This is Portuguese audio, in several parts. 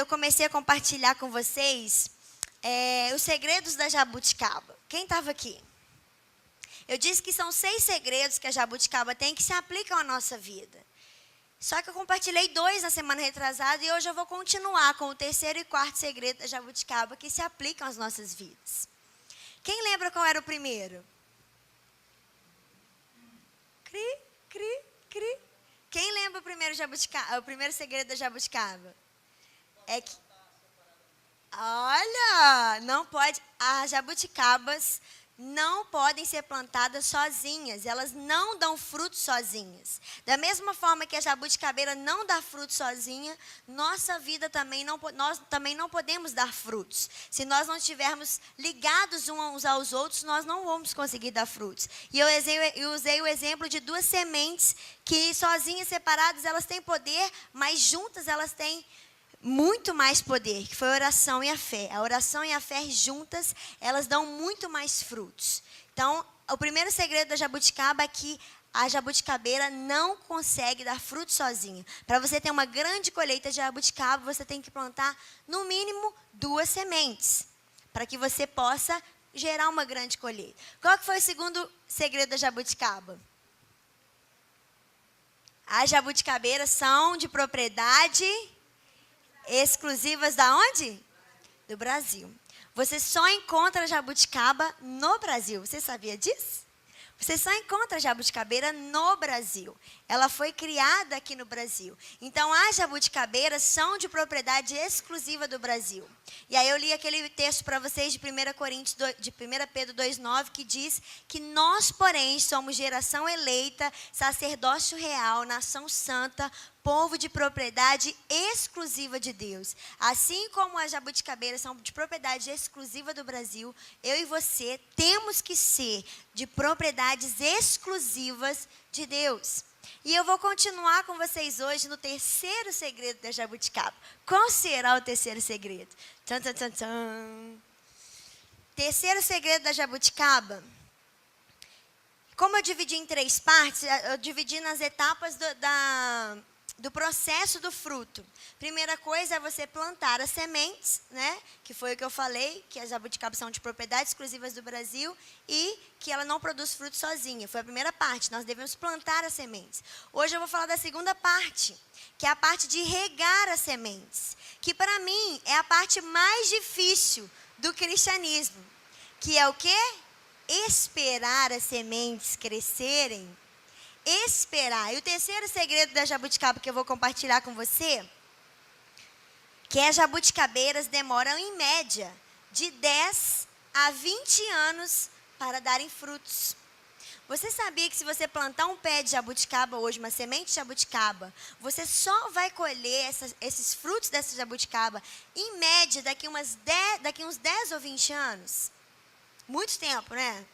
eu comecei a compartilhar com vocês os segredos da jabuticaba. Quem estava aqui? Eu disse que são 6 segredos que a jabuticaba tem que se aplicam à nossa vida. Só que eu compartilhei 2 na semana retrasada e hoje eu vou continuar com o 3º e 4º segredo da jabuticaba que se aplicam às nossas vidas. Quem lembra qual era o primeiro? Cri, cri, cri. Quem lembra o primeiro segredo da jabuticaba? É que, olha, não pode, as jabuticabas não podem ser plantadas sozinhas, elas não dão frutos sozinhas. Da mesma forma que a jabuticabeira não dá fruto sozinha, nossa vida também nós também não podemos dar frutos. Se nós não estivermos ligados uns aos outros, nós não vamos conseguir dar frutos. E eu usei o exemplo de 2 sementes que sozinhas, separadas, elas têm poder, mas juntas elas têm muito mais poder, que foi a oração e a fé. A oração e a fé juntas, elas dão muito mais frutos. Então, o primeiro segredo da jabuticaba é que a jabuticabeira não consegue dar fruto sozinha. Para você ter uma grande colheita de jabuticaba, você tem que plantar, no mínimo, 2 sementes, para que você possa gerar uma grande colheita. Qual que foi o segundo segredo da jabuticaba? As jabuticabeiras são de propriedade exclusivas da onde? Do Brasil. Você só encontra jabuticaba no Brasil. Você sabia disso? Você só encontra jabuticabeira no Brasil. Ela foi criada aqui no Brasil. Então, as jabuticabeiras são de propriedade exclusiva do Brasil. E aí eu li aquele texto para vocês de 1 Pedro 2,9, que diz que nós, porém, somos geração eleita, sacerdócio real, nação santa, povo de propriedade exclusiva de Deus. Assim como as jabuticabeiras são de propriedade exclusiva do Brasil, eu e você temos que ser de propriedades exclusivas de Deus. E eu vou continuar com vocês hoje no 3º segredo da jabuticaba. Qual será o 3º segredo? Tchan, tchan, tchan, tchan. 3º segredo da jabuticaba. Como eu dividi em 3 partes, eu dividi nas etapas do processo do fruto. Primeira coisa é você plantar as sementes, né? Que foi o que eu falei, que as jabuticabas são de propriedades exclusivas do Brasil e que ela não produz fruto sozinha. Foi a primeira parte, nós devemos plantar as sementes. Hoje eu vou falar da segunda parte, que é a parte de regar as sementes, que para mim é a parte mais difícil do cristianismo, que é o quê? Esperar as sementes crescerem. Esperar. E o 3º segredo da jabuticaba que eu vou compartilhar com você, que as jabuticabeiras demoram em média de 10 a 20 anos para darem frutos. Você sabia que se você plantar um pé de jabuticaba hoje, uma semente de jabuticaba, você só vai colher esses frutos dessa jabuticaba, em média, daqui uns 10 ou 20 anos? Muito tempo, né?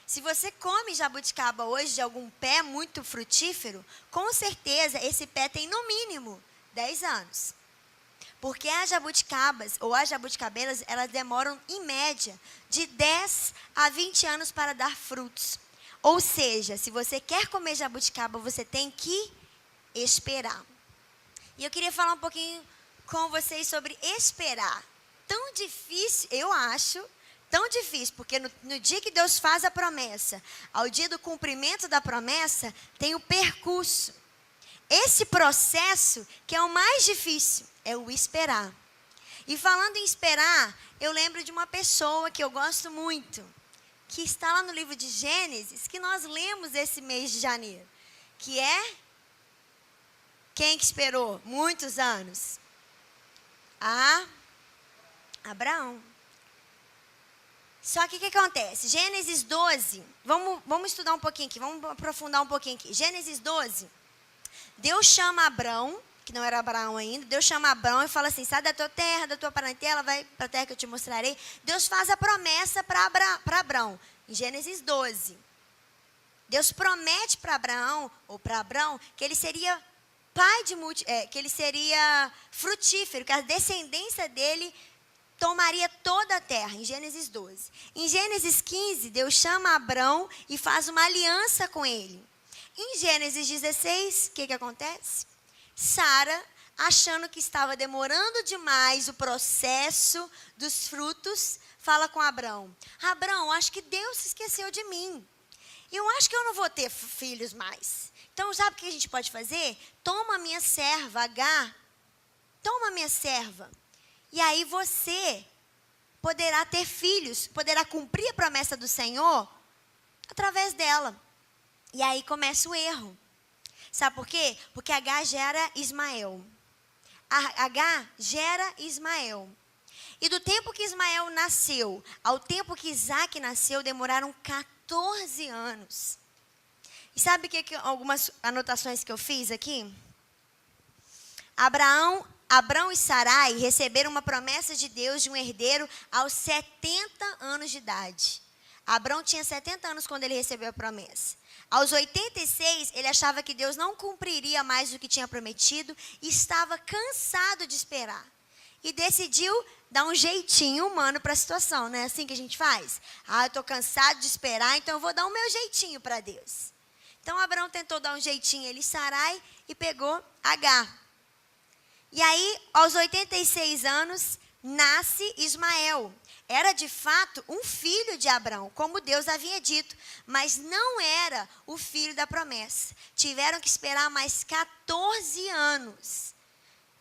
Se você come jabuticaba hoje de algum pé muito frutífero, com certeza esse pé tem no mínimo 10 anos. Porque as jabuticabas, ou as jabuticabeiras, elas demoram em média de 10 a 20 anos para dar frutos. Ou seja, se você quer comer jabuticaba, você tem que esperar. E eu queria falar um pouquinho com vocês sobre esperar. Tão difícil, eu acho, tão difícil, porque no dia que Deus faz a promessa, ao dia do cumprimento da promessa, tem o percurso. Esse processo que é o mais difícil, é o esperar. E falando em esperar, eu lembro de uma pessoa que eu gosto muito, que está lá no livro de Gênesis, que nós lemos esse mês de janeiro, que é quem que esperou muitos anos? Abraão. Só que o que acontece? Gênesis 12, vamos estudar um pouquinho aqui, vamos aprofundar um pouquinho aqui. Gênesis 12, Deus chama Abraão, que não era Abraão ainda, Deus chama Abraão e fala assim, sai da tua terra, da tua parentela, vai para a terra que eu te mostrarei. Deus faz a promessa para Abraão, em Gênesis 12. Deus promete para Abraão, que ele seria que ele seria frutífero, que a descendência dele tomaria toda a terra, em Gênesis 12. Em Gênesis 15, Deus chama Abraão e faz uma aliança com ele. Em Gênesis 16, o que acontece? Sara, achando que estava demorando demais o processo dos frutos, fala com Abrão: Abrão, acho que Deus se esqueceu de mim. Eu acho que eu não vou ter filhos mais. Então, sabe o que a gente pode fazer? Toma a minha serva, Agar. Toma a minha serva. E aí você poderá ter filhos, poderá cumprir a promessa do Senhor através dela. E aí começa o erro. Sabe por quê? Porque Agar gera Ismael. Agar gera Ismael. E do tempo que Ismael nasceu ao tempo que Isaac nasceu, demoraram 14 anos. E sabe algumas anotações que eu fiz aqui? Abrão e Sarai receberam uma promessa de Deus de um herdeiro aos 70 anos de idade. Abrão tinha 70 anos quando ele recebeu a promessa. Aos 86, ele achava que Deus não cumpriria mais o que tinha prometido e estava cansado de esperar. E decidiu dar um jeitinho humano para a situação, não é assim que a gente faz? Eu estou cansado de esperar, então eu vou dar o meu jeitinho para Deus. Então, Abrão tentou dar um jeitinho ele, Sarai, e pegou Agar. E aí, aos 86 anos, nasce Ismael. Era, de fato, um filho de Abrão, como Deus havia dito, mas não era o filho da promessa. Tiveram que esperar mais 14 anos,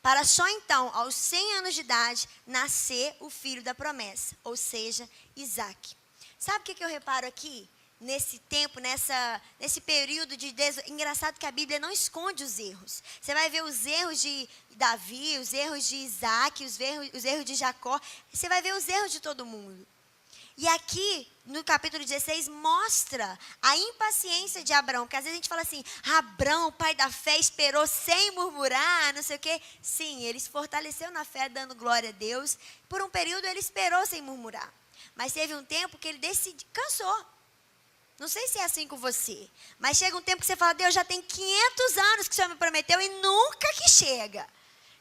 para só então, aos 100 anos de idade, nascer o filho da promessa, ou seja, Isaac. Sabe o que eu reparo aqui? Nesse tempo, nesse período de... Engraçado que a Bíblia não esconde os erros. Você vai ver os erros de Davi, os erros de Isaac, os erros de Jacó. Você vai ver os erros de todo mundo. E aqui, no capítulo 16, mostra a impaciência de Abrão. Porque às vezes a gente fala assim: Abrão, pai da fé, esperou sem murmurar, não sei o quê. Sim, ele se fortaleceu na fé, dando glória a Deus. Por um período ele esperou sem murmurar. Mas teve um tempo que ele cansou. Não sei se é assim com você, mas chega um tempo que você fala: Deus, já tem 500 anos que o Senhor me prometeu e nunca que chega.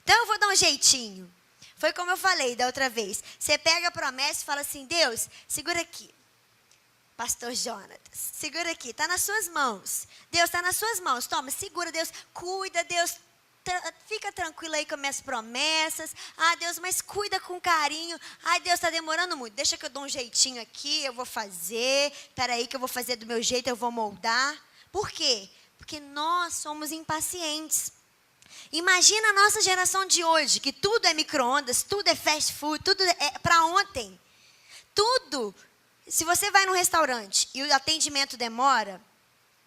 Então eu vou dar um jeitinho. Foi como eu falei da outra vez. Você pega a promessa e fala assim: Deus, segura aqui. Pastor Jonatas, segura aqui, está nas suas mãos. Deus, está nas suas mãos. Toma, segura, Deus, cuida, Deus. Fica tranquilo aí com as minhas promessas. Deus, mas cuida com carinho. Deus, está demorando muito. Deixa que eu dou um jeitinho aqui, eu vou fazer. Espera aí que eu vou fazer do meu jeito, eu vou moldar. Por quê? Porque nós somos impacientes. Imagina a nossa geração de hoje, que tudo é micro-ondas, tudo é fast food, tudo é para ontem. Tudo. Se você vai num restaurante e o atendimento demora,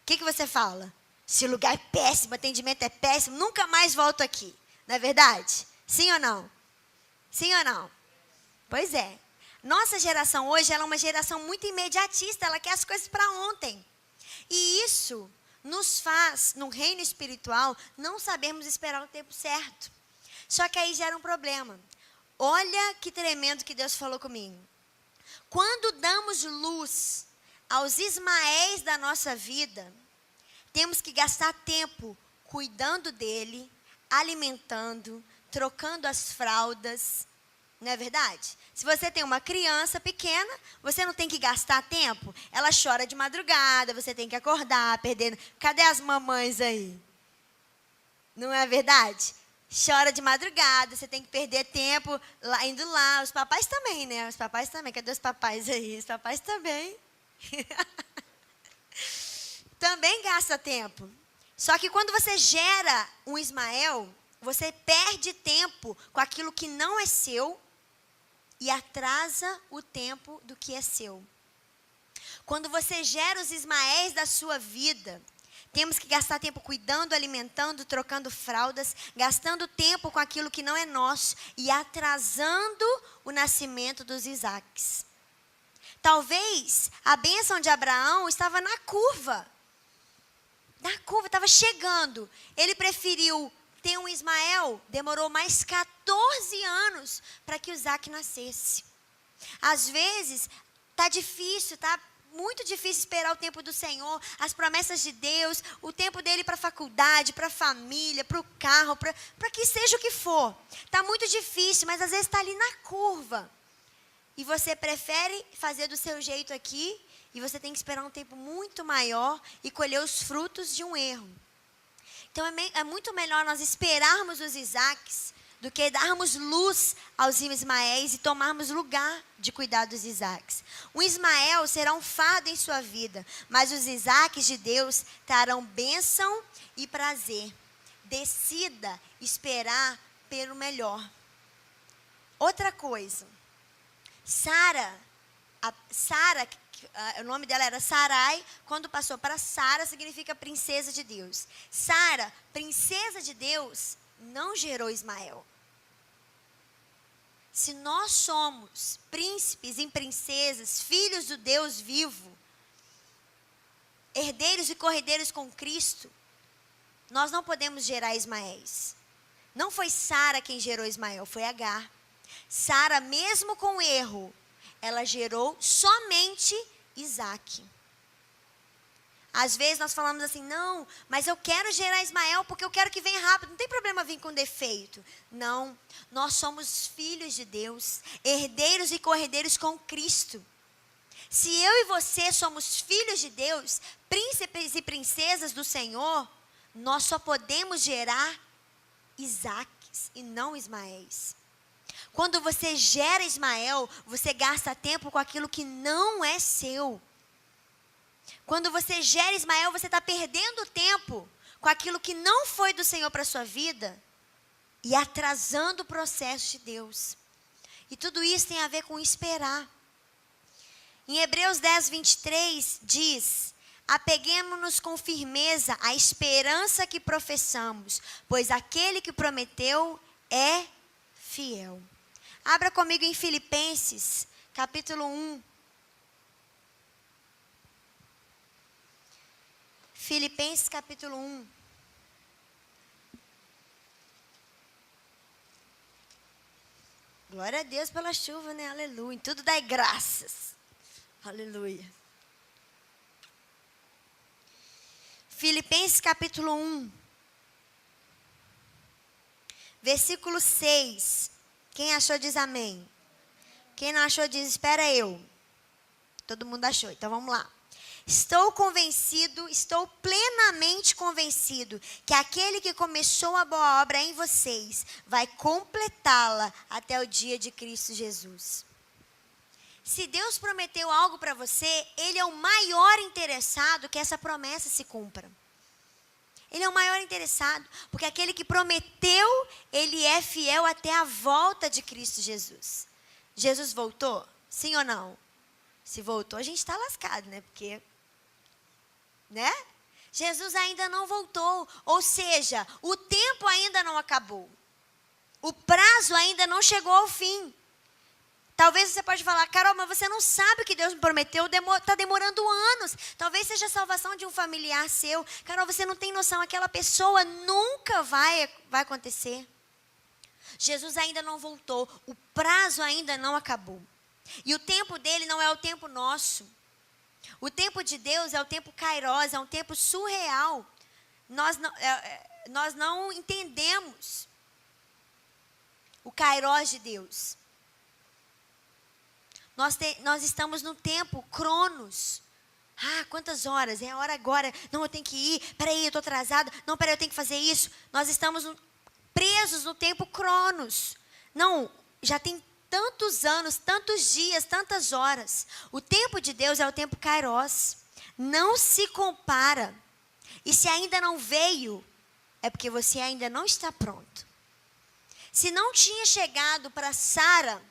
o que você fala? Esse lugar é péssimo, o atendimento é péssimo, nunca mais volto aqui. Não é verdade? Sim ou não? Sim ou não? Pois é. Nossa geração hoje, ela é uma geração muito imediatista, ela quer as coisas para ontem. E isso nos faz, no reino espiritual, não sabermos esperar o tempo certo. Só que aí gera um problema. Olha que tremendo que Deus falou comigo. Quando damos luz aos Ismaéis da nossa vida, temos que gastar tempo cuidando dele, alimentando, trocando as fraldas. Não é verdade? Se você tem uma criança pequena, você não tem que gastar tempo? Ela chora de madrugada, você tem que acordar, perdendo. Cadê as mamães aí? Não é verdade? Chora de madrugada, você tem que perder tempo indo lá. Os papais também, né? Os papais também. Cadê os papais aí? Os papais também. Também gasta tempo. Só que quando você gera um Ismael, você perde tempo com aquilo que não é seu e atrasa o tempo do que é seu. Quando você gera os Ismaéis da sua vida, temos que gastar tempo cuidando, alimentando, trocando fraldas, gastando tempo com aquilo que não é nosso e atrasando o nascimento dos Isaques. Talvez a bênção de Abraão estava na curva. Estava chegando. Ele preferiu ter um Ismael, demorou mais 14 anos para que o Isaac nascesse. Às vezes, está difícil, está muito difícil esperar o tempo do Senhor, as promessas de Deus, o tempo dele para a faculdade, para a família, para o carro, para que seja o que for. Está muito difícil, mas às vezes está ali na curva. E você prefere fazer do seu jeito aqui, e você tem que esperar um tempo muito maior e colher os frutos de um erro. Então é muito melhor nós esperarmos os Isaques do que darmos luz aos Ismaéis e tomarmos lugar de cuidar dos Isaques. O Ismael será um fardo em sua vida, mas os Isaques de Deus trarão bênção e prazer. Decida esperar pelo melhor. Outra coisa, Sara, o nome dela era Sarai, quando passou para Sara, significa princesa de Deus. Sara, princesa de Deus, não gerou Ismael. Se nós somos príncipes e princesas, filhos do Deus vivo, herdeiros e cordeiros com Cristo, nós não podemos gerar Ismaéis. Não foi Sara quem gerou Ismael, foi Agar. Sara, mesmo com erro, ela gerou somente Isaque. Às vezes nós falamos assim, não, mas eu quero gerar Ismael porque eu quero que venha rápido. Não tem problema vir com defeito. Não, nós somos filhos de Deus, herdeiros e cordeiros com Cristo. Se eu e você somos filhos de Deus, príncipes e princesas do Senhor, nós só podemos gerar Isaques e não Ismaéis. Quando você gera Ismael, você gasta tempo com aquilo que não é seu. Quando você gera Ismael, você está perdendo tempo com aquilo que não foi do Senhor para a sua vida e atrasando o processo de Deus. E tudo isso tem a ver com esperar. Em Hebreus 10, 23 diz: apeguemo-nos com firmeza à esperança que professamos, pois aquele que prometeu é fiel. Abra comigo em Filipenses, capítulo 1. Filipenses, capítulo 1. Glória a Deus pela chuva, né? Aleluia. Em tudo dai graças. Aleluia. Filipenses, capítulo 1. Versículo 6. Quem achou diz amém. Quem não achou diz espera eu. Todo mundo achou, então vamos lá. Estou plenamente convencido que aquele que começou a boa obra em vocês vai completá-la até o dia de Cristo Jesus. Se Deus prometeu algo para você, Ele é o maior interessado que essa promessa se cumpra. Ele é o maior interessado, porque aquele que prometeu, Ele é fiel até a volta de Cristo Jesus. Jesus voltou? Sim ou não? Se voltou, a gente está lascado, né? Porque, né? Jesus ainda não voltou, ou seja, o tempo ainda não acabou. O prazo ainda não chegou ao fim. Talvez você pode falar, Carol, mas você não sabe o que Deus me prometeu, está demorando anos. Talvez seja a salvação de um familiar seu. Carol, você não tem noção, aquela pessoa nunca vai acontecer. Jesus ainda não voltou, o prazo ainda não acabou. E o tempo dele não é o tempo nosso. O tempo de Deus é o tempo kairos, é um tempo surreal. Nós não entendemos o kairos de Deus. Nós estamos no tempo cronos. Ah, quantas horas? É a hora agora. Não, eu tenho que ir. Peraí, eu estou atrasado. Não, peraí, eu tenho que fazer isso. Nós estamos presos no tempo cronos. Não, já tem tantos anos, tantos dias, tantas horas. O tempo de Deus é o tempo kairos. Não se compara. E se ainda não veio, é porque você ainda não está pronto. Se não tinha chegado para Sara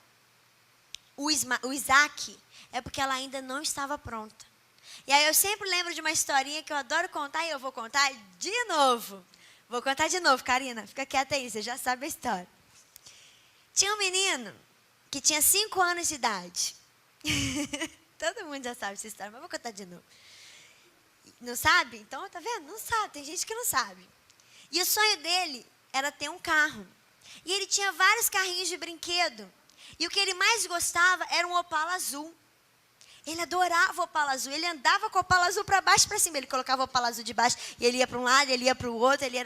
o Isaque, é porque ela ainda não estava pronta. E aí eu sempre lembro de uma historinha que eu adoro contar e eu vou contar de novo. Vou contar de novo, Karina. Fica quieta aí, você já sabe a história. Tinha um menino que tinha 5 anos de idade. Todo mundo já sabe essa história, mas vou contar de novo. Não sabe? Então, tá vendo? Não sabe, tem gente que não sabe. E o sonho dele era ter um carro. E ele tinha vários carrinhos de brinquedo. E o que ele mais gostava era um Opala azul. Ele adorava o Opala azul. Ele andava com o Opala azul para baixo e para cima. Ele colocava o Opala azul de baixo e ele ia para um lado, ele ia para o outro. Ele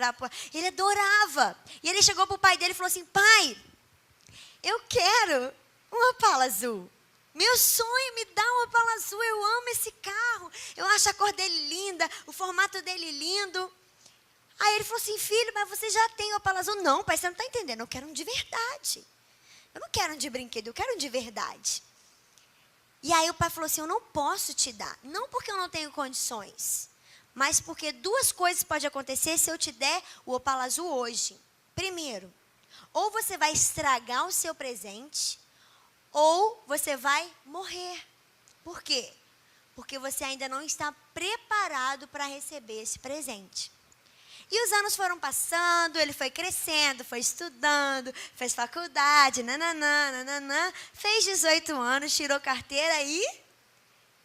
adorava. E ele chegou para o pai dele e falou assim, pai, eu quero um Opala azul. Meu sonho, me dá um Opala azul. Eu amo esse carro. Eu acho a cor dele linda, o formato dele lindo. Aí ele falou assim, filho, mas você já tem opala azul? Não, pai, você não está entendendo, eu quero um de verdade. Eu não quero um de brinquedo, eu quero um de verdade. E aí o pai falou assim, eu não posso te dar. Não porque eu não tenho condições, mas porque duas coisas podem acontecer se eu te der o opala azul hoje. Primeiro, ou você vai estragar o seu presente, ou você vai morrer. Por quê? Porque você ainda não está preparado para receber esse presente. E os anos foram passando, ele foi crescendo, foi estudando, fez faculdade, nananã, fez 18 anos, tirou carteira e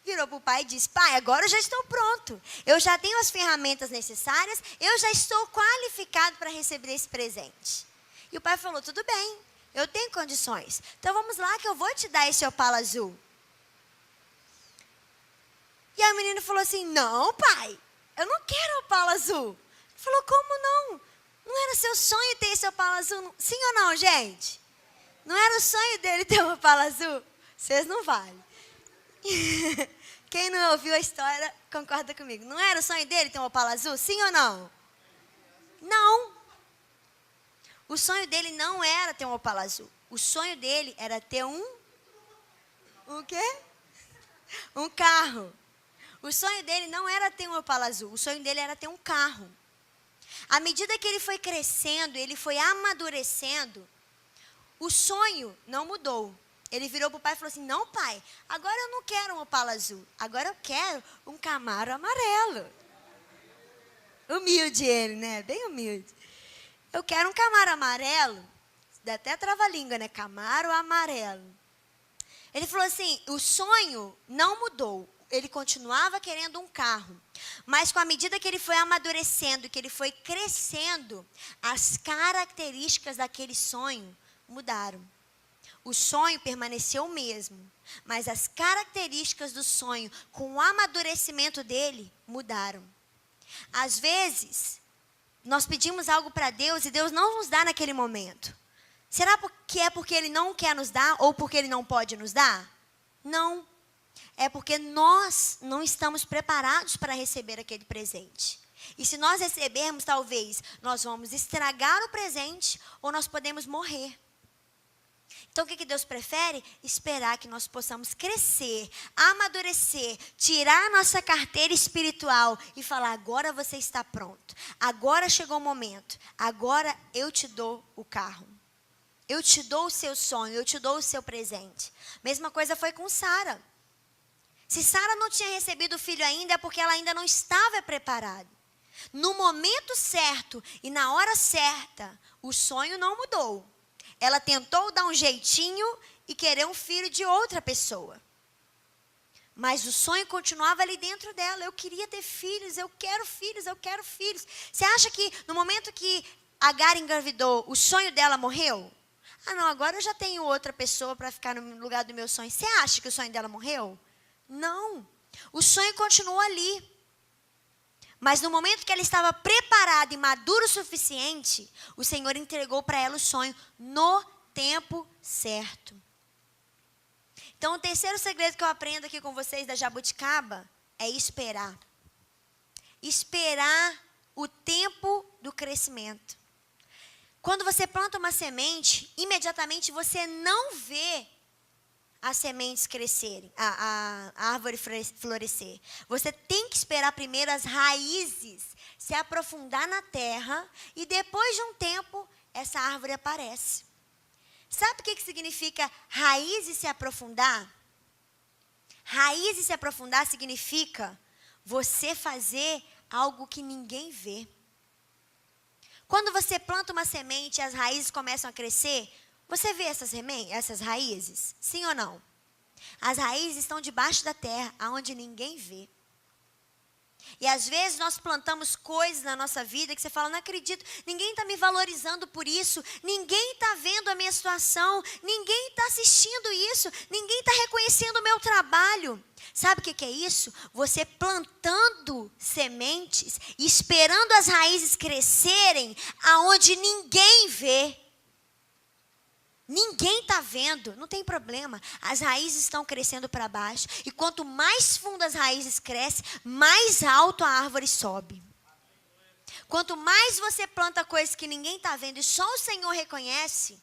virou para o pai e disse, pai, agora eu já estou pronto. Eu já tenho as ferramentas necessárias, eu já estou qualificado para receber esse presente. E o pai falou, tudo bem, eu tenho condições. Então vamos lá que eu vou te dar esse opala azul. E a menina falou assim, não, pai, eu não quero opala azul. Falou, como não? Não era seu sonho ter esse opala azul? Sim ou não, gente? Não era o sonho dele ter um opala azul? Vocês não valem. Quem não ouviu a história, concorda comigo. Não era o sonho dele ter um opala azul? Sim ou não? Não. O sonho dele não era ter um opala azul. O sonho dele era ter um quê? Um carro. O sonho dele não era ter um opala azul. O sonho dele era ter um carro. À medida que ele foi crescendo, ele foi amadurecendo, o sonho não mudou. Ele virou para o pai e falou assim, não, pai, agora eu não quero um opala azul, agora eu quero um Camaro amarelo. Humilde ele, né? Bem humilde. Eu quero um Camaro amarelo, dá até trava-língua, né? Camaro amarelo. Ele falou assim, o sonho não mudou. Ele continuava querendo um carro. Mas com a medida que ele foi amadurecendo, que ele foi crescendo, as características daquele sonho mudaram. O sonho permaneceu o mesmo, mas as características do sonho, com o amadurecimento dele, mudaram. Às vezes, nós pedimos algo para Deus e Deus não nos dá naquele momento. Será que é porque Ele não quer nos dar ou porque Ele não pode nos dar? Não. É porque nós não estamos preparados para receber aquele presente. E se nós recebermos, talvez, nós vamos estragar o presente ou nós podemos morrer. Então, o que Deus prefere? Esperar que nós possamos crescer, amadurecer, tirar a nossa carteira espiritual e falar, agora você está pronto. Agora chegou o momento. Agora eu te dou o carro. Eu te dou o seu sonho, eu te dou o seu presente. Mesma coisa foi com Sara. Se Sara não tinha recebido o filho ainda, é porque ela ainda não estava preparada. No momento certo e na hora certa, o sonho não mudou. Ela tentou dar um jeitinho e querer um filho de outra pessoa. Mas o sonho continuava ali dentro dela. Eu queria ter filhos, eu quero filhos, eu quero filhos. Você acha que no momento que Agar engravidou, o sonho dela morreu? Ah, não, agora eu já tenho outra pessoa para ficar no lugar do meu sonho. Você acha que o sonho dela morreu? Não, o sonho continuou ali. Mas no momento que ela estava preparada e madura o suficiente, o Senhor entregou para ela o sonho no tempo certo. Então, o terceiro segredo que eu aprendo aqui com vocês da jabuticaba é esperar. Esperar o tempo do crescimento. Quando você planta uma semente, imediatamente você não vê as sementes crescerem, a árvore florescer. Você tem que esperar primeiro as raízes se aprofundar na terra e depois de um tempo essa árvore aparece. Sabe o que significa raízes se aprofundar? Raízes se aprofundar significa você fazer algo que ninguém vê. Quando você planta uma semente e as raízes começam a crescer, você vê essas raízes? Sim ou não? As raízes estão debaixo da terra, aonde ninguém vê. E às vezes nós plantamos coisas na nossa vida que você fala, não acredito, ninguém está me valorizando por isso, ninguém está vendo a minha situação, ninguém está assistindo isso, ninguém está reconhecendo o meu trabalho. Sabe o que é isso? Você plantando sementes e esperando as raízes crescerem aonde ninguém vê. Ninguém está vendo, não tem problema. As raízes estão crescendo para baixo. E quanto mais fundo as raízes crescem, mais alto a árvore sobe. Quanto mais você planta coisas que ninguém está vendo e só o Senhor reconhece,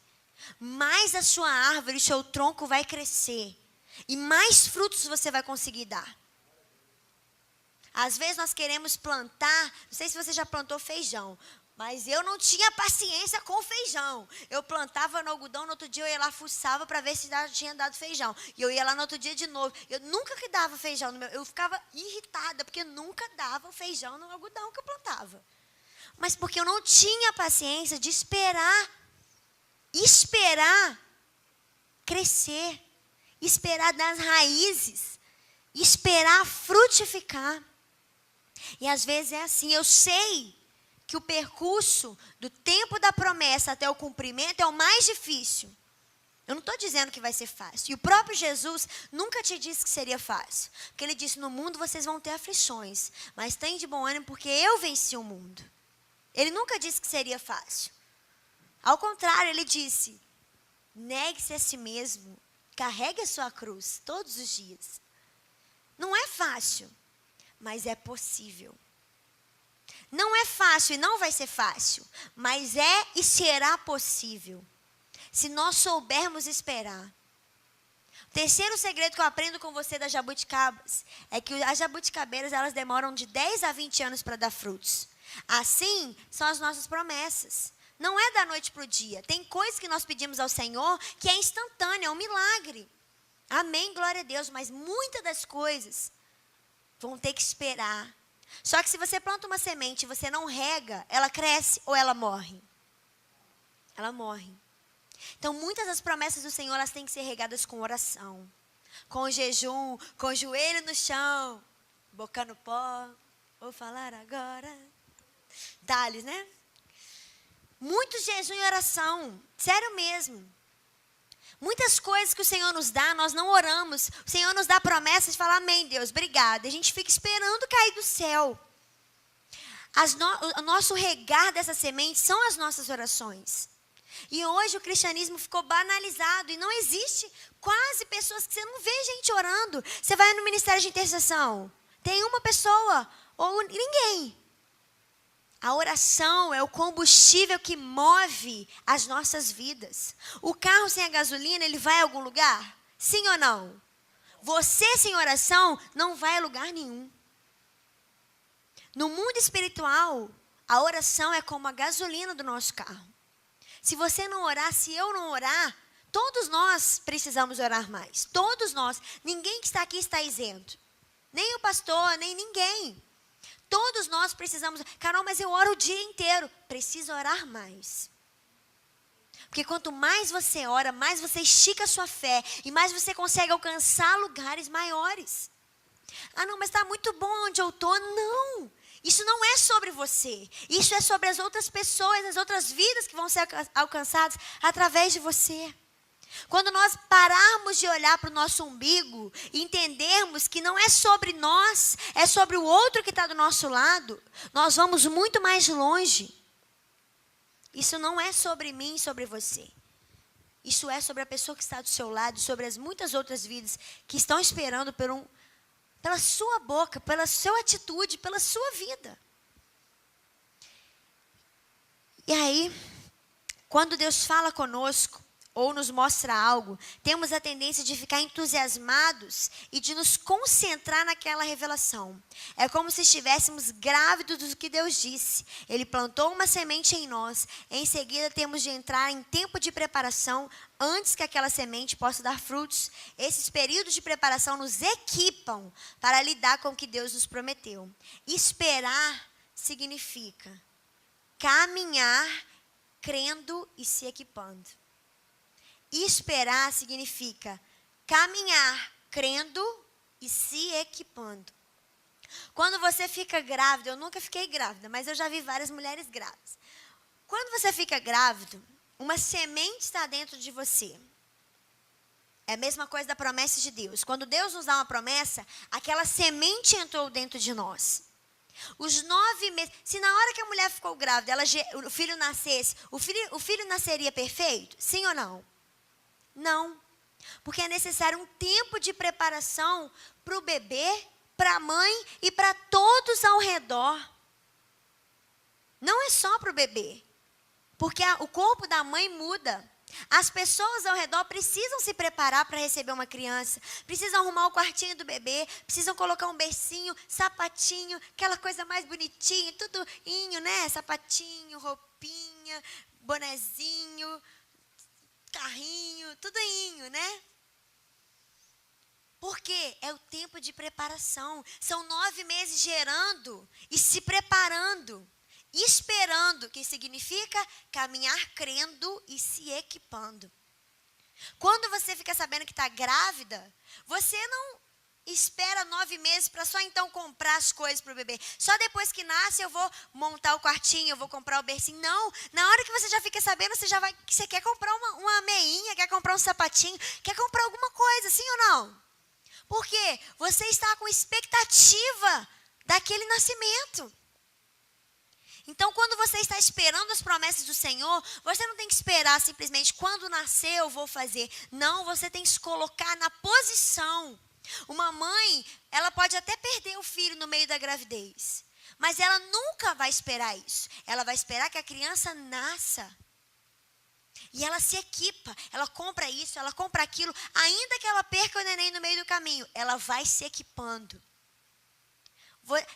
mais a sua árvore, o seu tronco vai crescer. E mais frutos você vai conseguir dar. Às vezes nós queremos plantar, não sei se você já plantou feijão, mas eu não tinha paciência com feijão. Eu plantava no algodão, no outro dia eu ia lá, fuçava para ver se tinha dado feijão. E eu ia lá no outro dia de novo. Eu nunca que dava feijão no meu. Eu ficava irritada, porque nunca dava o feijão no algodão que eu plantava. Mas porque eu não tinha paciência de esperar crescer, esperar das raízes, esperar frutificar. E às vezes é assim, eu sei que o percurso do tempo da promessa até o cumprimento é o mais difícil. Eu não estou dizendo que vai ser fácil. E o próprio Jesus nunca te disse que seria fácil. Porque ele disse, no mundo vocês vão ter aflições, mas tem de bom ânimo porque eu venci o mundo. Ele nunca disse que seria fácil. Ao contrário, ele disse, negue-se a si mesmo, carregue a sua cruz todos os dias. Não é fácil, mas é possível. Não é fácil e não vai ser fácil, mas é e será possível, se nós soubermos esperar. O terceiro segredo que eu aprendo com você das jabuticabas é que as jabuticabeiras, elas demoram de 10 a 20 anos para dar frutos. Assim são as nossas promessas. Não é da noite para o dia. Tem coisas que nós pedimos ao Senhor que é instantâneo, é um milagre. Amém, glória a Deus. Mas muitas das coisas vão ter que esperar. Só que se você planta uma semente e você não rega, ela cresce ou ela morre? Ela morre. Então, muitas das promessas do Senhor, elas têm que ser regadas com oração, com jejum, com o joelho no chão, boca no pó, vou falar agora. Dá-lhes, né? Muito jejum e oração, sério mesmo. Muitas coisas que o Senhor nos dá, nós não oramos. O Senhor nos dá promessas e fala, amém, Deus, obrigada. A gente fica esperando cair do céu. O nosso regar dessa semente são as nossas orações. E hoje o cristianismo ficou banalizado e não existe quase pessoas que você não vê gente orando. Você vai no ministério de intercessão, tem uma pessoa ou ninguém. A oração é o combustível que move as nossas vidas. O carro sem a gasolina, ele vai a algum lugar? Sim ou não? Você sem oração não vai a lugar nenhum. No mundo espiritual, a oração é como a gasolina do nosso carro. Se você não orar, se eu não orar, todos nós precisamos orar mais. Todos nós. Ninguém que está aqui está isento. Nem o pastor, nem ninguém. Todos nós precisamos. Carol, mas eu oro o dia inteiro. Precisa orar mais. Porque quanto mais você ora, mais você estica a sua fé. E mais você consegue alcançar lugares maiores. Ah, não, mas está muito bom onde eu estou. Não. Isso não é sobre você. Isso é sobre as outras pessoas, as outras vidas que vão ser alcançadas através de você. Quando nós pararmos de olhar para o nosso umbigo e entendermos que não é sobre nós, é sobre o outro que está do nosso lado, nós vamos muito mais longe. Isso não é sobre mim, sobre você. Isso é sobre a pessoa que está do seu lado, sobre as muitas outras vidas que estão esperando pela sua boca, pela sua atitude, pela sua vida. E aí, quando Deus fala conosco, ou nos mostra algo, temos a tendência de ficar entusiasmados e de nos concentrar naquela revelação. É como se estivéssemos grávidos do que Deus disse. Ele plantou uma semente em nós. Em seguida, temos de entrar em tempo de preparação antes que aquela semente possa dar frutos. Esses períodos de preparação nos equipam para lidar com o que Deus nos prometeu. Esperar significa caminhar crendo e se equipando. Esperar significa caminhar, crendo e se equipando. Quando você fica grávida, eu nunca fiquei grávida, mas eu já vi várias mulheres grávidas. Quando você fica grávido, uma semente está dentro de você. É a mesma coisa da promessa de Deus. Quando Deus nos dá uma promessa, aquela semente entrou dentro de nós. Os 9 meses, se na hora que a mulher ficou grávida, o filho nascesse, o filho nasceria perfeito? Sim ou não? Não, porque é necessário um tempo de preparação para o bebê, para a mãe e para todos ao redor. Não é só para o bebê. Porque o corpo da mãe muda. As pessoas ao redor precisam se preparar para receber uma criança. Precisam arrumar o quartinho do bebê. Precisam colocar um bercinho, sapatinho, aquela coisa mais bonitinha, tudo inho, né? Sapatinho, roupinha, bonezinho, carrinho, tudo inho, né? Porque é o tempo de preparação. São 9 meses gerando e se preparando. Esperando, que significa caminhar crendo e se equipando. Quando você fica sabendo que está grávida, você não espera 9 meses para só então comprar as coisas para o bebê. Só depois que nasce eu vou montar o quartinho, eu vou comprar o bercinho. Não, na hora que você já fica sabendo, você quer comprar uma meinha, quer comprar um sapatinho, quer comprar alguma coisa, sim ou não? Por quê? Você está com expectativa daquele nascimento. Então, quando você está esperando as promessas do Senhor, você não tem que esperar simplesmente quando nascer eu vou fazer. Não, você tem que se colocar na posição. Uma mãe, ela pode até perder o filho no meio da gravidez, mas ela nunca vai esperar isso. Ela vai esperar que a criança nasça. E ela se equipa, ela compra isso, ela compra aquilo. Ainda que ela perca o neném no meio do caminho, ela vai se equipando.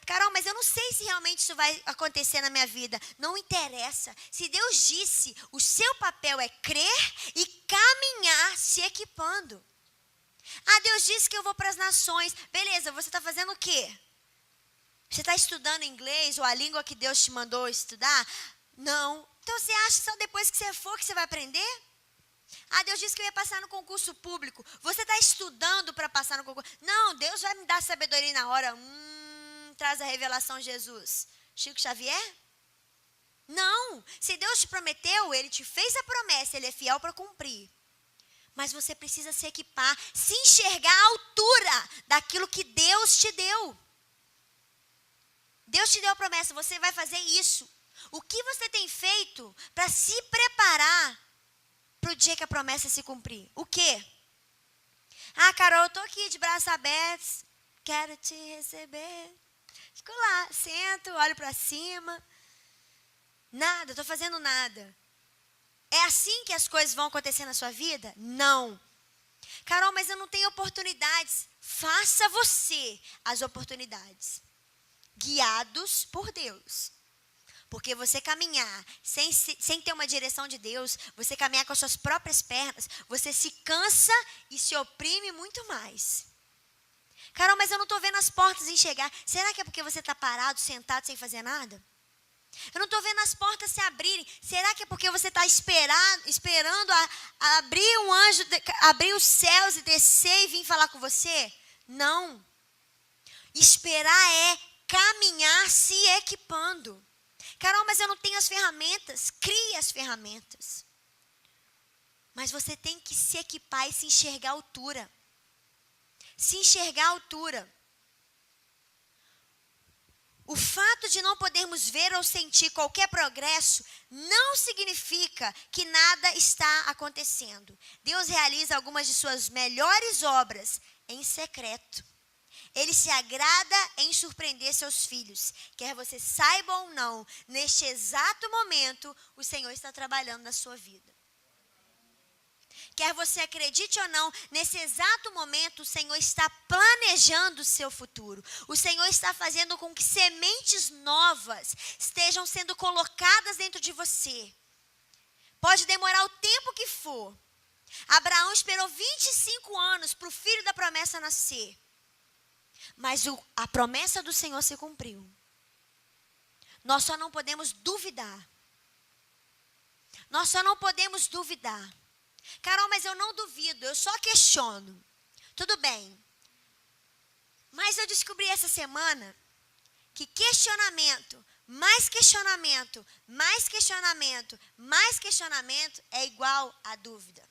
Carol, mas eu não sei se realmente isso vai acontecer na minha vida. Não interessa. Se Deus disse, o seu papel é crer e caminhar se equipando. Ah, Deus disse que eu vou para as nações. Beleza, você está fazendo o quê? Você está estudando inglês ou a língua que Deus te mandou estudar? Não. Então você acha que só depois que você for que você vai aprender? Ah, Deus disse que eu ia passar no concurso público. Você está estudando para passar no concurso? Não, Deus vai me dar sabedoria na hora. Traz a revelação de Jesus. Chico Xavier? Não. Se Deus te prometeu, Ele te fez a promessa, Ele é fiel para cumprir. Mas você precisa se equipar, se enxergar à altura daquilo que Deus te deu. Deus te deu a promessa, você vai fazer isso. O que você tem feito para se preparar para o dia que a promessa se cumprir? O quê? Ah, Carol, eu estou aqui de braços abertos, quero te receber. Fico lá, sento, olho para cima. Nada, estou fazendo nada. É assim que as coisas vão acontecer na sua vida? Não. Carol, mas eu não tenho oportunidades. Faça você as oportunidades. Guiados por Deus. Porque você caminhar sem ter uma direção de Deus, você caminhar com as suas próprias pernas, você se cansa e se oprime muito mais. Carol, mas eu não estou vendo as portas enxergar. Será que é porque você está parado, sentado, sem fazer nada? Eu não estou vendo as portas se abrirem. Será que é porque você está esperando a abrir um anjo, abrir os céus e descer e vir falar com você? Não. Esperar é caminhar se equipando. Carol, mas eu não tenho as ferramentas. Crie as ferramentas. Mas você tem que se equipar e se enxergar à altura. Se enxergar à altura. O fato de não podermos ver ou sentir qualquer progresso não significa que nada está acontecendo. Deus realiza algumas de suas melhores obras em secreto. Ele se agrada em surpreender seus filhos. Quer você saiba ou não, neste exato momento, o Senhor está trabalhando na sua vida. Quer você acredite ou não, nesse exato momento o Senhor está planejando o seu futuro. O Senhor está fazendo com que sementes novas estejam sendo colocadas dentro de você. Pode demorar o tempo que for. Abraão esperou 25 anos para o filho da promessa nascer. Mas a promessa do Senhor se cumpriu. Nós só não podemos duvidar. Nós só não podemos duvidar. Carol, mas eu não duvido, eu só questiono. Tudo bem. Mas eu descobri essa semana que questionamento, mais questionamento, mais questionamento, mais questionamento é igual a dúvida.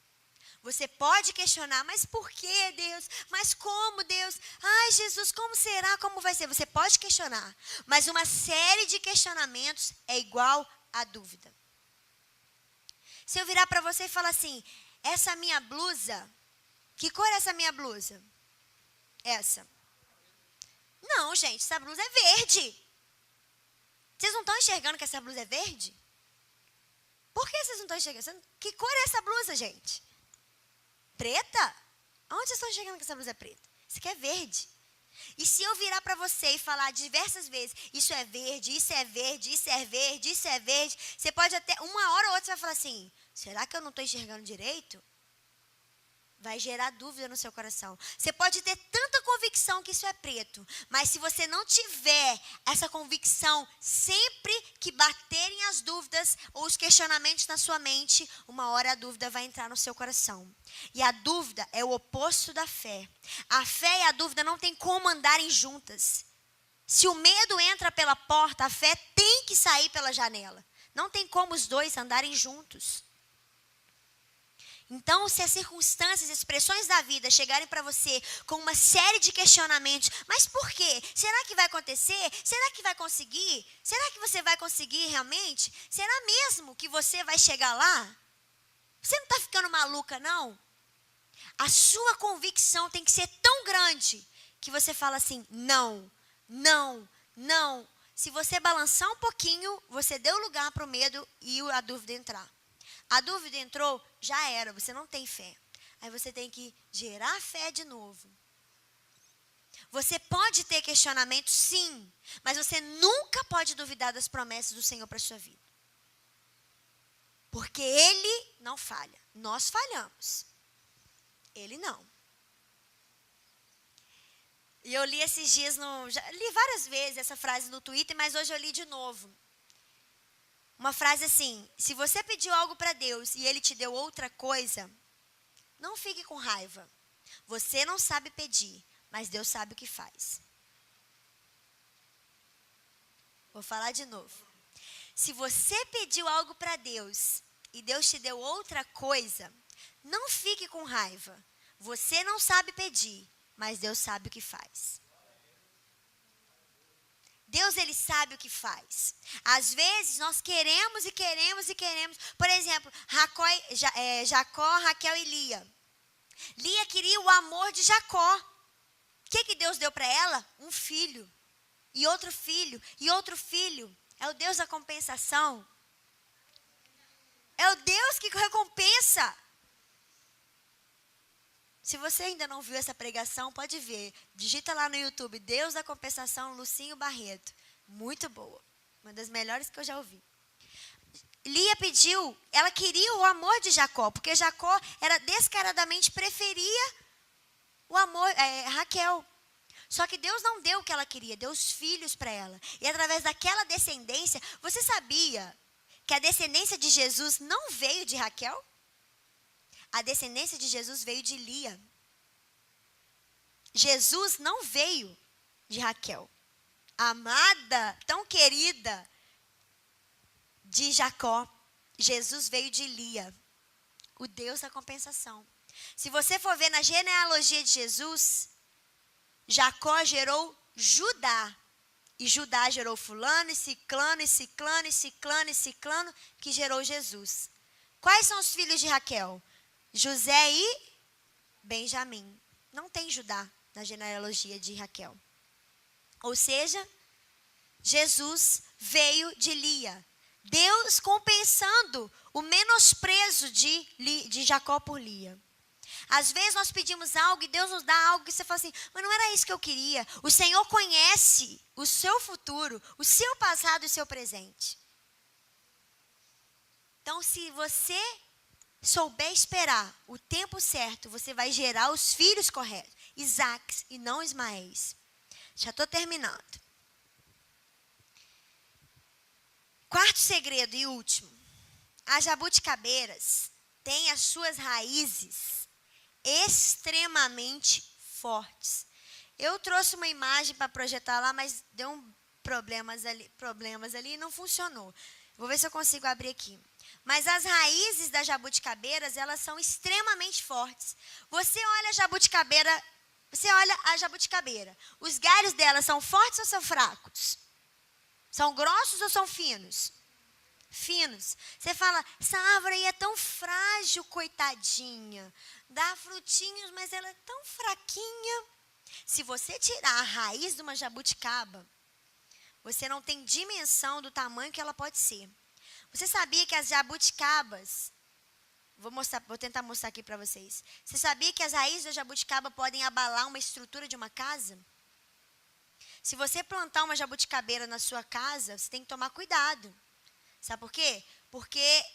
Você pode questionar, mas por que, Deus? Mas como, Deus? Ai, Jesus, como será? Como vai ser? Você pode questionar, mas uma série de questionamentos é igual a dúvida. Se eu virar para você e falar assim, essa minha blusa, que cor é essa minha blusa? Essa. Não, gente, essa blusa é verde. Vocês não estão enxergando que essa blusa é verde? Por que vocês não estão enxergando? Que cor é essa blusa, gente? Preta? Onde vocês estão enxergando que essa blusa é preta? Isso aqui é verde. E se eu virar para você e falar diversas vezes, isso é verde, isso é verde, isso é verde, isso é verde, você pode até, uma hora ou outra, você vai falar assim, será que eu não estou enxergando direito? Vai gerar dúvida no seu coração. Você pode ter tanta convicção que isso é preto, mas se você não tiver essa convicção, sempre que baterem as dúvidas ou os questionamentos na sua mente, uma hora a dúvida vai entrar no seu coração. E a dúvida é o oposto da fé. A fé e a dúvida não tem como andarem juntas. Se o medo entra pela porta, a fé tem que sair pela janela. Não tem como os dois andarem juntos. Então, se as circunstâncias, expressões da vida chegarem para você com uma série de questionamentos, mas por quê? Será que vai acontecer? Será que vai conseguir? Será que você vai conseguir realmente? Será mesmo que você vai chegar lá? Você não está ficando maluca, não? A sua convicção tem que ser tão grande que você fala assim, não, não, não. Se você balançar um pouquinho, você deu lugar para o medo e a dúvida entrar. A dúvida entrou, já era, você não tem fé. Aí você tem que gerar fé de novo. Você pode ter questionamento, sim, mas você nunca pode duvidar das promessas do Senhor para a sua vida. Porque Ele não falha. Nós falhamos. Ele não. E eu li esses dias, já li várias vezes essa frase no Twitter, mas hoje eu li de novo. Uma frase assim, se você pediu algo para Deus e Ele te deu outra coisa, não fique com raiva. Você não sabe pedir, mas Deus sabe o que faz. Vou falar de novo. Se você pediu algo para Deus e Deus te deu outra coisa, não fique com raiva. Você não sabe pedir, mas Deus sabe o que faz. Deus, Ele sabe o que faz. Às vezes, nós queremos e queremos e queremos. Por exemplo, Jacó, Raquel e Lia. Lia queria o amor de Jacó. O que Deus deu para ela? Um filho. E outro filho. E outro filho. É o Deus da compensação. É o Deus que recompensa. Se você ainda não viu essa pregação, pode ver. Digita lá no YouTube, Deus da Compensação, Lucinho Barreto. Muito boa. Uma das melhores que eu já ouvi. Lia pediu, ela queria o amor de Jacó, porque Jacó era descaradamente preferia o amor, Raquel. Só que Deus não deu o que ela queria, deu os filhos para ela. E através daquela descendência, você sabia que a descendência de Jesus não veio de Raquel? A descendência de Jesus veio de Lia. Jesus não veio de Raquel. Amada, tão querida de Jacó. Jesus veio de Lia, o Deus da compensação. Se você for ver na genealogia de Jesus, Jacó gerou Judá. E Judá gerou fulano, e ciclano, e ciclano, e ciclano, e ciclano, que gerou Jesus. Quais são os filhos de Raquel? José e Benjamim. Não tem Judá na genealogia de Raquel. Ou seja, Jesus veio de Lia. Deus compensando o menosprezo de Jacó por Lia. Às vezes nós pedimos algo e Deus nos dá algo que você fala assim, mas não era isso que eu queria. O Senhor conhece o seu futuro, o seu passado e o seu presente. Então, se você souber esperar o tempo certo, você vai gerar os filhos corretos. Isaques e não Ismaéis. Já estou terminando. Quarto segredo e último. As jabuticabeiras têm as suas raízes extremamente fortes. Eu trouxe uma imagem para projetar lá, mas deu problemas ali e não funcionou. Vou ver se eu consigo abrir aqui. Mas as raízes das jabuticabeiras, elas são extremamente fortes. Você olha a jabuticabreira. Os galhos dela são fortes ou são fracos? São grossos ou são finos? Finos. Você fala, essa árvore aí é tão frágil, coitadinha. Dá frutinhos, mas ela é tão fraquinha. Se você tirar a raiz de uma jabuticaba, Você não tem dimensão do tamanho que ela pode ser. Você sabia que as jabuticabas, vou tentar mostrar aqui para vocês. Você sabia que as raízes da jabuticaba podem abalar uma estrutura de uma casa? Se você plantar uma jabuticabeira na sua casa, você tem que tomar cuidado. Sabe por quê? Porque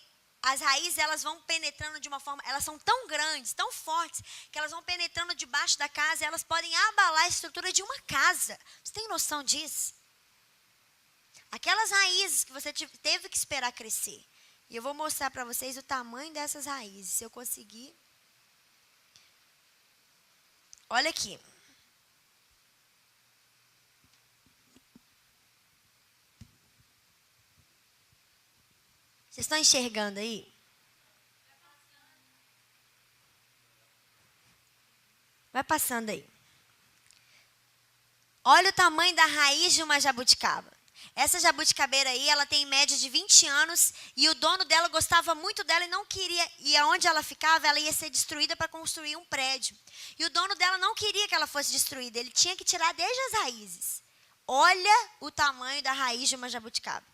as raízes, elas vão penetrando de uma forma, elas são tão grandes, tão fortes, que elas vão penetrando debaixo da casa e elas podem abalar a estrutura de uma casa. Você tem noção disso? Aquelas raízes que você teve que esperar crescer. E eu vou mostrar para vocês o tamanho dessas raízes, se eu conseguir. Olha aqui. Vocês estão enxergando aí? Vai passando aí. Olha o tamanho da raiz de uma jabuticaba. Essa jabuticabeira aí, ela tem em média de 20 anos e o dono dela gostava muito dela e não queria, e aonde ela ficava, ela ia ser destruída para construir um prédio. E o dono dela não queria que ela fosse destruída, ele tinha que tirar desde as raízes. Olha o tamanho da raiz de uma jabuticaba.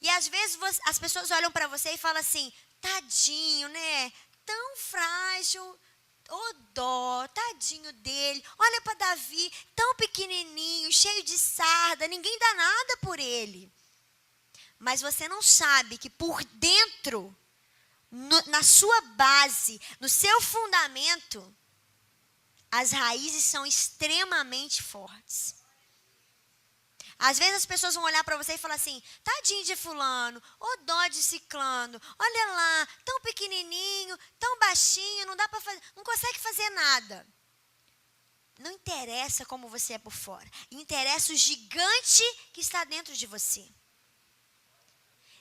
E às vezes as pessoas olham para você e falam assim, tadinho, né? Tão frágil, ô dó, tadinho dele. Olha para Davi, tão pequenininho, cheio de sarda, ninguém dá nada por ele. Mas você não sabe que por dentro, na sua base, no seu fundamento, as raízes são extremamente fortes. Às vezes as pessoas vão olhar para você e falar assim, tadinho de fulano, ô dó de ciclano, olha lá, tão pequenininho, tão baixinho, não dá para fazer, não consegue fazer nada. Não interessa como você é por fora, interessa o gigante que está dentro de você.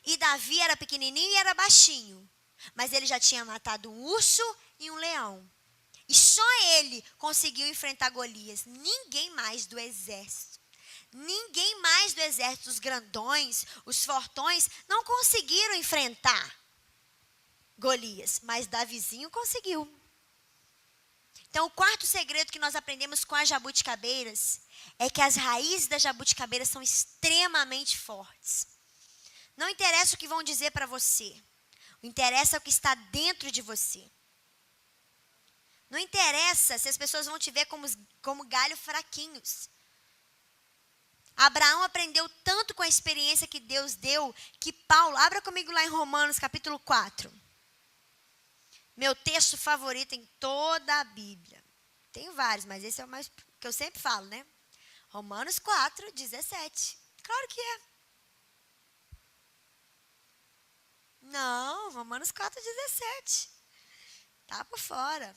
E Davi era pequenininho e era baixinho, mas ele já tinha matado um urso e um leão. E só ele conseguiu enfrentar Golias, ninguém mais do exército. Ninguém mais do exército, os grandões, os fortões, não conseguiram enfrentar Golias, mas Davizinho conseguiu. Então, o quarto segredo que nós aprendemos com as jabuticabeiras é que as raízes das jabuticabeiras são extremamente fortes. Não interessa o que vão dizer para você, o interessa é o que está dentro de você. Não interessa se as pessoas vão te ver como galho fraquinhos. Abraão aprendeu tanto com a experiência que Deus deu, que Paulo, abra comigo lá em Romanos capítulo 4. Meu texto favorito em toda a Bíblia. Tenho vários, mas esse é o mais que eu sempre falo, né? Romanos 4, 17. Claro que é. Não, Romanos 4, 17. Tá por fora.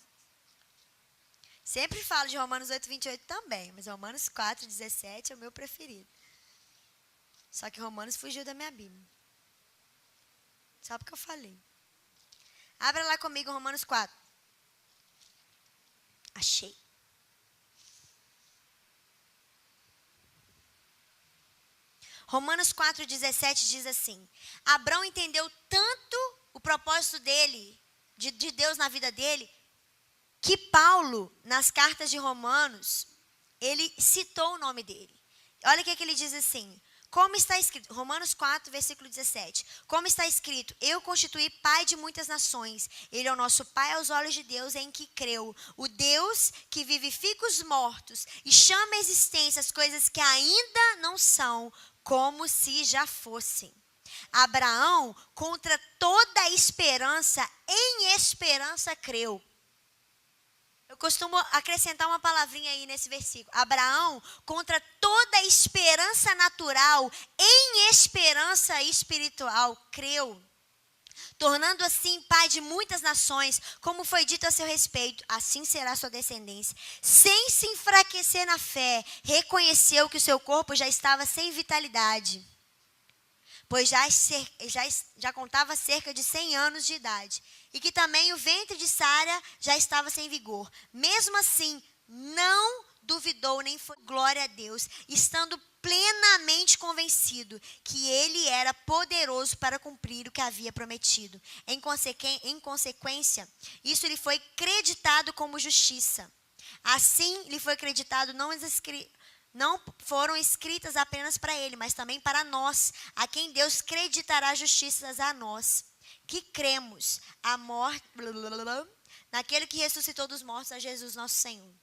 Sempre falo de Romanos 8, 28 também, mas Romanos 4, 17 é o meu preferido. Só que Romanos fugiu da minha Bíblia. Só porque eu falei. Abra lá comigo Romanos 4. Achei. Romanos 4, 17 diz assim: Abraão entendeu tanto o propósito dele, de Deus na vida dele, que Paulo, nas cartas de Romanos, ele citou o nome dele. Olha o que ele diz assim, como está escrito, Romanos 4, versículo 17. Como está escrito, eu constituí pai de muitas nações. Ele é o nosso pai aos olhos de Deus em que creu. O Deus que vivifica os mortos e chama à existência as coisas que ainda não são, como se já fossem. Abraão, contra toda a esperança, em esperança creu. Eu costumo acrescentar uma palavrinha aí nesse versículo. Abraão, contra toda a esperança natural, em esperança espiritual, creu. Tornando assim pai de muitas nações, como foi dito a seu respeito, assim será sua descendência. Sem se enfraquecer na fé, reconheceu que o seu corpo já estava sem vitalidade, pois já contava cerca de 100 anos de idade, e que também o ventre de Sara já estava sem vigor. Mesmo assim, não duvidou nem foi glória a Deus, estando plenamente convencido que ele era poderoso para cumprir o que havia prometido. Em consequência, isso lhe foi creditado como justiça. Assim, lhe foi creditado não as escrituras. não foram escritas apenas para ele, mas também para nós, a quem Deus creditará justiças a nós, que cremos a morte, naquele que ressuscitou dos mortos, a Jesus nosso Senhor.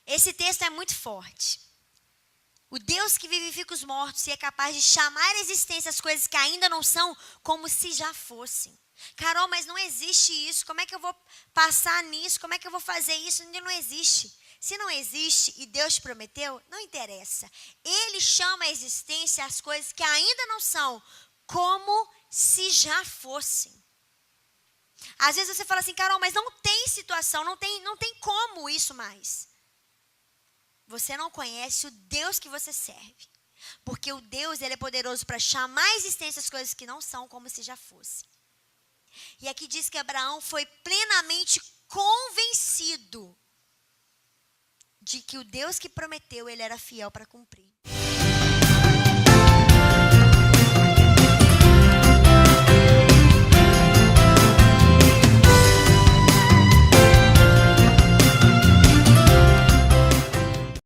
Esse texto é muito forte. O Deus que vivifica os mortos e é capaz de chamar à existência as coisas que ainda não são, como se já fossem. Carol, mas não existe isso. Como é que eu vou passar nisso? Como é que eu vou fazer isso? Ainda não existe. Se não existe e Deus prometeu, não interessa. Ele chama à existência as coisas que ainda não são, como se já fossem. Às vezes você fala assim, Carol, mas não tem situação, não tem como isso mais. Você não conhece o Deus que você serve. Porque o Deus, ele é poderoso para chamar à existência as coisas que não são como se já fossem. E aqui diz que Abraão foi plenamente convencido de que o Deus que prometeu, ele era fiel para cumprir.